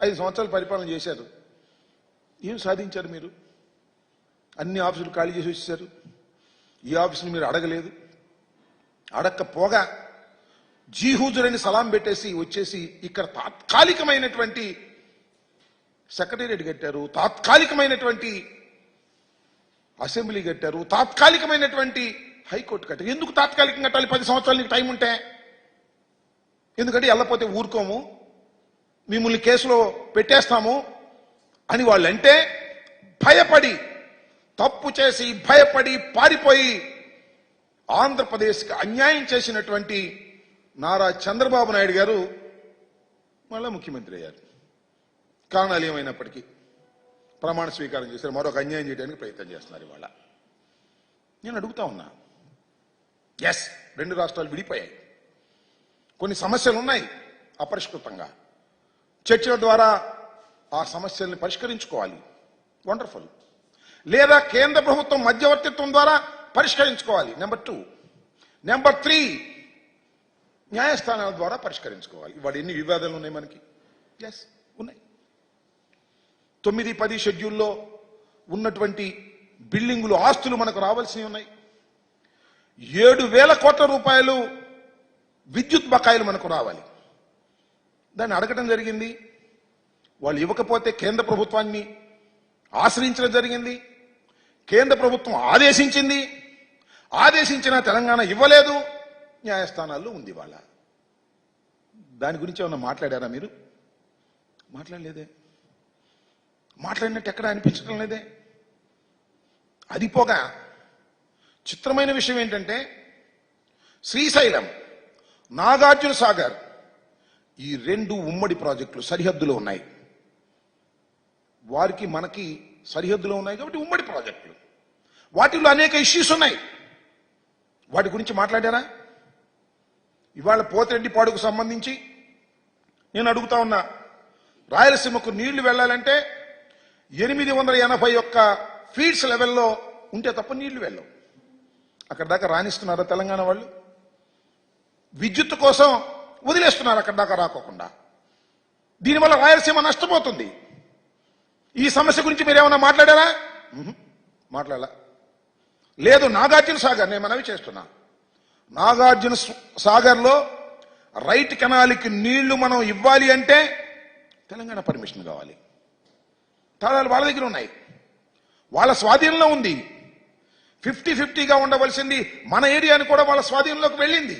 5 సంవత్సరాలు పరిపాలన చేశారు. ఏం సాధించారు మీరు? అన్ని ఆఫీసులు ఖాళీ చేసి వచ్చేసారు. ఈ ఆఫీసుని మీరు అడగలేదు. అడగకపోగా జీహూజురని సలాం పెట్టేసి వచ్చేసి ఇక్కడ తాత్కాలికమైనటువంటి సెక్రటేరియట్ కట్టారు, తాత్కాలికమైనటువంటి అసెంబ్లీ కట్టారు, తాత్కాలికమైనటువంటి హైకోర్టు కట్టారు. ఎందుకు తాత్కాలికంగా కట్టాలి? 10 సంవత్సరాలు నీకు టైం ఉంటే. ఎందుకంటే వెళ్ళపోతే ఊరుకోము, మిమ్మల్ని కేసులో పెట్టేస్తాము అని వాళ్ళంటే భయపడి, తప్పు చేసి భయపడి పారిపోయి ఆంధ్రప్రదేశ్కి అన్యాయం చేసినటువంటి నారా చంద్రబాబు నాయుడు గారు మళ్ళా ముఖ్యమంత్రి అయ్యారు. కారణాలు ఏమైనప్పటికీ ప్రమాణ స్వీకారం చేశారు. మరొక అన్యాయం చేయడానికి ప్రయత్నం చేస్తున్నారు ఇవాళ. నేను అడుగుతా ఉన్నా, ఎస్, 2 రాష్ట్రాలు విడిపోయాయి, కొన్ని సమస్యలు ఉన్నాయి అపరిష్కృతంగా. చర్చల ద్వారా ఆ సమస్యల్ని పరిష్కరించుకోవాలి, వండర్ఫుల్. లేదా కేంద్ర ప్రభుత్వం మధ్యవర్తిత్వం ద్వారా పరిష్కరించుకోవాలి, నెంబర్ 2. నెంబర్ 3, న్యాయస్థానాల ద్వారా పరిష్కరించుకోవాలి. ఇవాళ ఎన్ని వివాదాలు ఉన్నాయి మనకి? ఎస్, ఉన్నాయి. 9-10 షెడ్యూల్లో ఉన్నటువంటి బిల్డింగులు, ఆస్తులు మనకు రావాల్సినవి ఉన్నాయి. 7,000 కోట్ల రూపాయలు విద్యుత్ బకాయిలు మనకు రావాలి. దాన్ని అడగటం జరిగింది. వాళ్ళు ఇవ్వకపోతే కేంద్ర ప్రభుత్వాన్ని ఆశ్రయించడం జరిగింది. కేంద్ర ప్రభుత్వం ఆదేశించింది. ఆదేశించిన తెలంగాణ ఇవ్వలేదు. న్యాయస్థానాల్లో ఉంది వాళ్ళ. దాని గురించి ఏమన్నా మాట్లాడారా మీరు? మాట్లాడలేదే. మాట్లాడినట్టు ఎక్కడ అనిపించడం లేదే. అది పోగా చిత్రమైన విషయం ఏంటంటే, శ్రీశైలం, నాగార్జున సాగర్, ఈ 2 ఉమ్మడి ప్రాజెక్టులు సరిహద్దులో ఉన్నాయి. వారికి మనకి సరిహద్దులో ఉన్నాయి కాబట్టి ఉమ్మడి ప్రాజెక్టులు. వాటిలో అనేక ఇష్యూస్ ఉన్నాయి. వాటి గురించి మాట్లాడారా? ఇవాళ పోతిరెడ్డిపాడుకు సంబంధించి నేను అడుగుతా ఉన్నా, రాయలసీమకు నీళ్లు వెళ్ళాలంటే 881 ఫీట్స్ లెవెల్లో ఉంటే తప్ప నీళ్లు వెళ్ళవు. అక్కడ దాకా రాణిస్తున్నారా తెలంగాణ వాళ్ళు? విద్యుత్ కోసం వదిలేస్తున్నారు అక్కడ దాకా రాకోకుండా. దీనివల్ల రాయలసీమ నష్టపోతుంది. ఈ సమస్య గురించి మీరేమన్నా మాట్లాడారా? మాట్లాడాల. లేదు. నాగార్జున సాగర్, నేను మనవి చేస్తున్నా, నాగార్జున సాగర్లో రైట్ కెనాల్కి నీళ్లు మనం ఇవ్వాలి అంటే తెలంగాణ పర్మిషన్ కావాలి. తాళాలు వాళ్ళ దగ్గర ఉన్నాయి, వాళ్ళ స్వాధీనంలో ఉంది. 50-50గా ఉండవలసింది మన ఏరియాని కూడా వాళ్ళ స్వాధీనంలోకి వెళ్ళింది.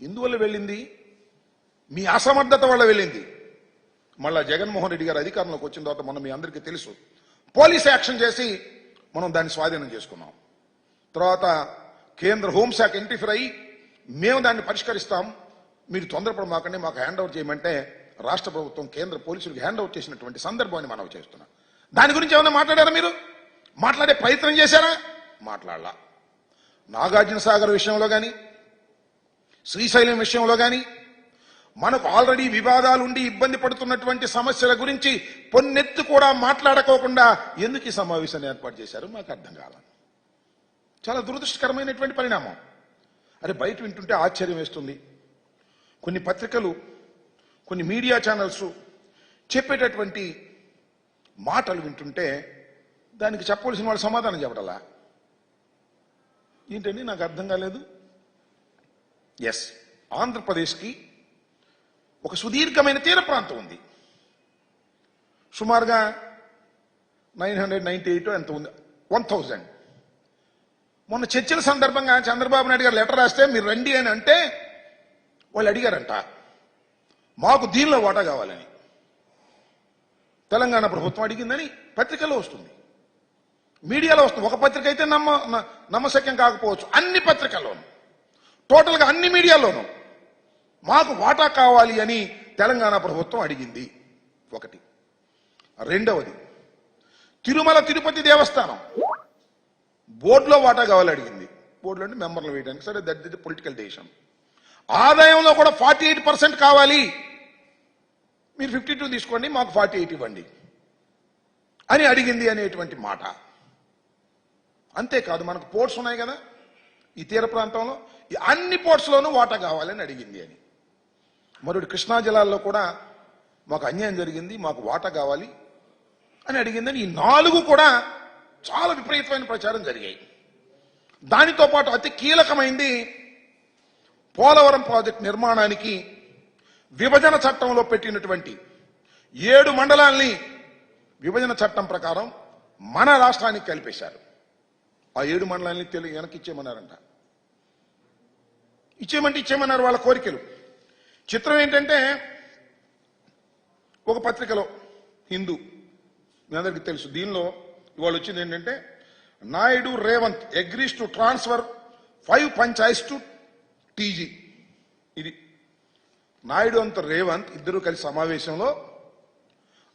ఎందువల్ల వెళ్ళింది? మీ అసమర్థత వల్ల వెళ్ళింది. మళ్ళా జగన్మోహన్ రెడ్డి గారు అధికారంలోకి వచ్చిన తర్వాత మనం మీ అందరికీ తెలుసు, పోలీస్ యాక్షన్ చేసి మనం దాన్ని స్వాధీనం చేసుకున్నాం. తర్వాత కేంద్ర హోంశాఖ ఇంటర్ఫీర్ అయ్యి మేము దాన్ని పరిష్కరిస్తాం, మీరు తొందరపడమాకండి, మాకు హ్యాండ్ ఓవర్ చేయమంటే రాష్ట్ర ప్రభుత్వం కేంద్ర పోలీసులకు హ్యాండ్ ఓవర్ చేసినటువంటి సందర్భాన్ని మనం చేస్తున్నాం. దాని గురించి ఏమైనా మాట్లాడారా మీరు? మాట్లాడే ప్రయత్నం చేశారా? మాట్లాడలా. నాగార్జున సాగర్ విషయంలో కానీ, శ్రీశైలం విషయంలో కానీ మనకు ఆల్రెడీ వివాదాలు ఉండి ఇబ్బంది పడుతున్నటువంటి సమస్యల గురించి పొన్నెత్తు కూడా మాట్లాడుకోకుండా ఎందుకు ఈ సమావేశాన్ని ఏర్పాటు చేశారు మాకు అర్థం కాల. చాలా దురదృష్టకరమైనటువంటి పరిణామం. అరే, బయట వింటుంటే ఆశ్చర్యం వేస్తుంది. కొన్ని పత్రికలు, కొన్ని మీడియా ఛానల్స్ చెప్పేటటువంటి మాటలు వింటుంటే దానికి చెప్పవలసిన వాళ్ళు సమాధానం చెప్పడలా. ఏంటండి నాకు అర్థం కాలేదు. ఎస్, ఆంధ్రప్రదేశ్కి ఒక సుదీర్ఘమైన తీర ప్రాంతం ఉంది. సుమారుగా 998 ఎంత ఉంది, 1000. మొన్న చర్చల సందర్భంగా చంద్రబాబు నాయుడు గారు లెటర్ రాస్తే మీరు రండి అని అంటే వాళ్ళు అడిగారంట, మాకు దీనిలో వాటా కావాలని. తెలంగాణ ప్రభుత్వం అడిగిందని పత్రికలో వస్తుంది, మీడియాలో వస్తుంది. ఒక పత్రిక అయితే నమ్మశక్యం కాకపోవచ్చు, అన్ని పత్రికల్లోనూ, టోటల్గా అన్ని మీడియాలోనూ మాకు వాటా కావాలి అని తెలంగాణ ప్రభుత్వం అడిగింది. ఒకటి. రెండవది, తిరుమల తిరుపతి దేవస్థానం బోర్డులో వాటా కావాలి అడిగింది. బోర్డులో అంటే మెంబర్లు వేయడానికి. సరే, దట్ ఇస్ పొలిటికల్ డెసిషన్. ఆదాయంలో కూడా 48% కావాలి, మీరు 52 తీసుకోండి, మాకు 48 ఇవ్వండి అని అడిగింది అనేటువంటి మాట. అంతేకాదు, మనకు పోర్ట్స్ ఉన్నాయి కదా ఈ తీర ప్రాంతంలో, అన్ని పోర్ట్స్లోనూ వాటా కావాలని అడిగింది అని. మరొకటి, కృష్ణా జలాల్లో కూడా మాకు అన్యాయం జరిగింది, మాకు వాటా కావాలి అని అడిగిందని ఈ 4 కూడా చాలా విపరీతమైన ప్రచారం జరిగాయి. దానితో పాటు అతి కీలకమైంది పోలవరం ప్రాజెక్టు నిర్మాణానికి విభజన చట్టంలో పెట్టినటువంటి 7 మండలాల్ని విభజన చట్టం ప్రకారం మన రాష్ట్రానికి కలిపేశారు. ఆ 7 మండలాల్ని వెనక్కి ఇచ్చేయమన్నారంట. ఇచ్చేయమన్నారు వాళ్ళ కోరికలు. చిత్రం ఏంటంటే ఒక పత్రికలో హిందూ, మీ అందరికీ తెలుసు, దీనిలో ఇవాళ వచ్చింది ఏంటంటే Naidu Revanth agrees to transfer 5 panchayats to TG. ఇది నాయుడు అంత రేవంత్ ఇద్దరు కలిసి సమావేశంలో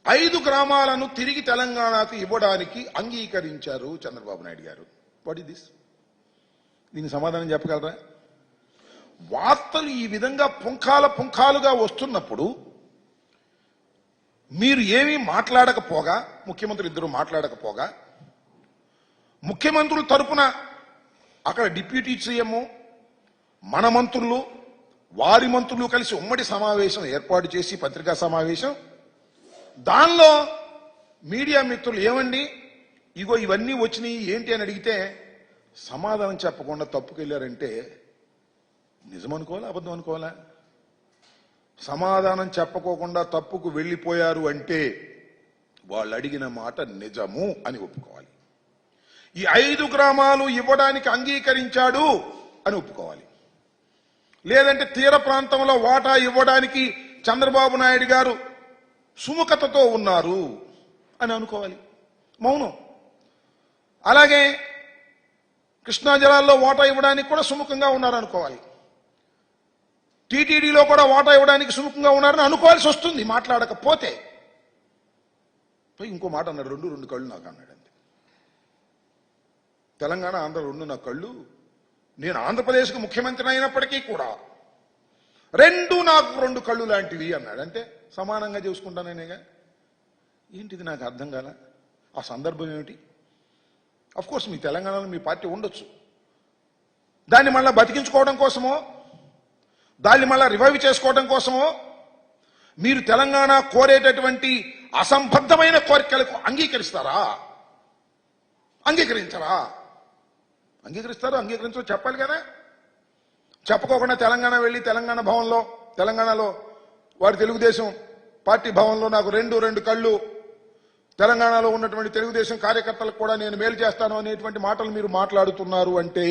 5 గ్రామాలను తిరిగి తెలంగాణకు ఇవ్వడానికి అంగీకరించారు చంద్రబాబు నాయుడు గారు. What is this? దీనికి సమాధానం చెప్పగలరా? వార్తలు ఈ విధంగా పుంఖాలుగా వస్తున్నప్పుడు మీరు ఏమీ మాట్లాడకపోగా, ముఖ్యమంత్రులు ఇద్దరు మాట్లాడకపోగా, ముఖ్యమంత్రుల తరపున అక్కడ డిప్యూటీ సీఎం, మన మంత్రులు, వారి మంత్రులు కలిసి ఉమ్మడి సమావేశం ఏర్పాటు చేసి పత్రికా సమావేశం, దానిలో మీడియా మిత్రులు ఏమండి ఇగో ఇవన్నీ వచ్చినాయి ఏంటి అని అడిగితే సమాధానం చెప్పకుండా తప్పుకెళ్లారంటే నిజమనుకోవాలా అబద్ధం అనుకోవాలా? సమాధానం చెప్పకోకుండా తప్పుకు వెళ్ళిపోయారు అంటే వాళ్ళు అడిగిన మాట నిజము అని ఒప్పుకోవాలి. ఈ 5 గ్రామాలు ఇవ్వడానికి అంగీకరించాడు అని ఒప్పుకోవాలి. లేదంటే తీర ప్రాంతంలో వాటా ఇవ్వడానికి చంద్రబాబు నాయుడు గారు సుముఖతతో ఉన్నారు అని అనుకోవాలి. మౌనం. అలాగే కృష్ణా జలాల్లో వాటా ఇవ్వడానికి కూడా సుముఖంగా ఉన్నారనుకోవాలి. టీటీడీలో కూడా వాటా ఇవ్వడానికి సుముఖంగా ఉన్నారని అనుకోవాల్సి వస్తుంది మాట్లాడకపోతే. ఇంకో మాట అన్నాడు, రెండు కళ్ళు నాకు అన్నాడు. అంతే. తెలంగాణ ఆంధ్ర 2 నా కళ్ళు. నేను ఆంధ్రప్రదేశ్కి ముఖ్యమంత్రి అయినప్పటికీ కూడా 2 నాకు 2 కళ్ళు లాంటివి అన్నాడు. అంటే సమానంగా చూసుకుంటానేగా. ఏంటిది నాకు అర్థం కాల. ఆ సందర్భం ఏమిటి? కోర్స్ మీ తెలంగాణలో మీ పార్టీ ఉండొచ్చు. దాన్ని మళ్ళీ బతికించుకోవడం కోసమో, దాన్ని మళ్ళా రివైవ్ చేసుకోవడం కోసమో మీరు తెలంగాణ కోరేటటువంటి అసంబద్ధమైన కోరికలకు అంగీకరిస్తారా? అంగీకరించరా? అంగీకరించో చెప్పాలి కదా. చెప్పుకోకుండా తెలంగాణ వెళ్ళి తెలంగాణ భవన్లో, తెలంగాణలో వారి తెలుగుదేశం పార్టీ భవన్లో నాకు 2 కళ్ళు, తెలంగాణలో ఉన్నటువంటి తెలుగుదేశం కార్యకర్తలకు కూడా నేను మేలు చేస్తాను అనేటువంటి మాటలు మీరు మాట్లాడుతున్నారు అంటే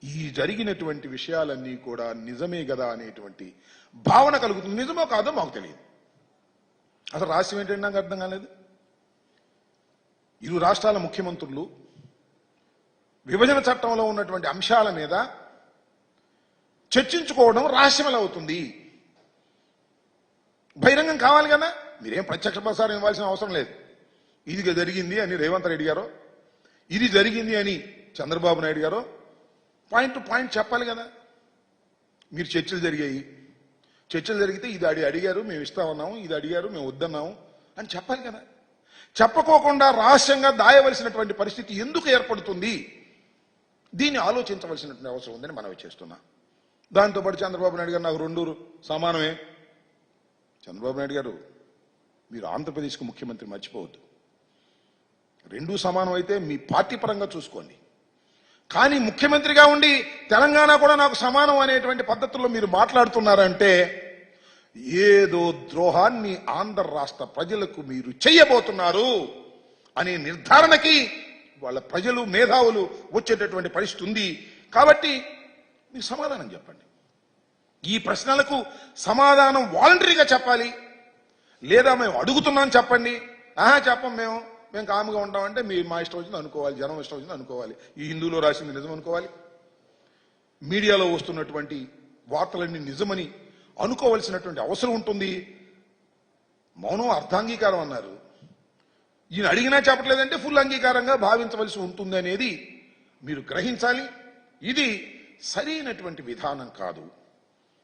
ఈ జరిగినటువంటి విషయాలన్నీ కూడా నిజమే కదా అనేటువంటి భావన కలుగుతుంది. నిజమో కాదో మాకు తెలియదు. అసలు రహస్యం ఏంటంటే నాకు అర్థం కాలేదు. 2 రాష్ట్రాల ముఖ్యమంత్రులు విభజన చట్టంలో ఉన్నటువంటి అంశాల మీద చర్చించుకోవడం రహస్యం ఎలా అవుతుంది? బహిరంగం కావాలి కదా. మీరేం ప్రత్యక్ష ప్రసారం ఇవ్వాల్సిన అవసరం లేదు. ఇది జరిగింది అని రేవంత్ రెడ్డి గారో, ఇది జరిగింది అని చంద్రబాబు నాయుడు గారో పాయింట్ టు పాయింట్ చెప్పాలి కదా. మీరు చర్చలు జరిగితే ఇది అడిగారు మేము ఇస్తామన్నాము, ఇది అడిగారు మేము వద్దన్నాము అని చెప్పాలి కదా. చెప్పకోకుండా రహస్యంగా దాయవలసినటువంటి పరిస్థితి ఎందుకు ఏర్పడుతుంది? దీన్ని ఆలోచించవలసినటువంటి అవసరం ఉందని మనవి చేస్తున్నా. దాంతోపాటు చంద్రబాబు నాయుడు గారు నాకు 2 సమానమే. చంద్రబాబు నాయుడు గారు మీరు ఆంధ్రప్రదేశ్కి ముఖ్యమంత్రి మర్చిపోవద్దు. 2 సమానం అయితే మీ పార్టీ పరంగా చూసుకోండి. కానీ ముఖ్యమంత్రిగా ఉండి తెలంగాణ కూడా నాకు సమానం అనేటువంటి పద్ధతుల్లో మీరు మాట్లాడుతున్నారంటే ఏదో ద్రోహాన్ని ఆంధ్ర రాష్ట్ర ప్రజలకు మీరు చెయ్యబోతున్నారు అనే నిర్ధారణకి వాళ్ళ ప్రజలు, మేధావులు వచ్చేటటువంటి పరిస్థితి ఉంది. కాబట్టి మీరు సమాధానం చెప్పండి. ఈ ప్రశ్నలకు సమాధానం వాలంటరీగా చెప్పాలి. లేదా మేము అడుగుతున్నాం చెప్పండి. చెప్పం మేము కాముగా ఉంటామంటే మీరు మా ఇష్టం వచ్చింది అనుకోవాలి, జనం ఇష్టం వచ్చింది అనుకోవాలి. ఈ హిందూలో రాసింది నిజం అనుకోవాలి, మీడియాలో వస్తున్నటువంటి వార్తలన్నీ నిజమని అనుకోవలసినటువంటి అవసరం ఉంటుంది. మౌనం అర్ధాంగీకారం అన్నారు. ఈయన అడిగినా చెప్పట్లేదంటే ఫుల్ అంగీకారంగా భావించవలసి ఉంటుంది అనేది మీరు గ్రహించాలి. ఇది సరైనటువంటి విధానం కాదు.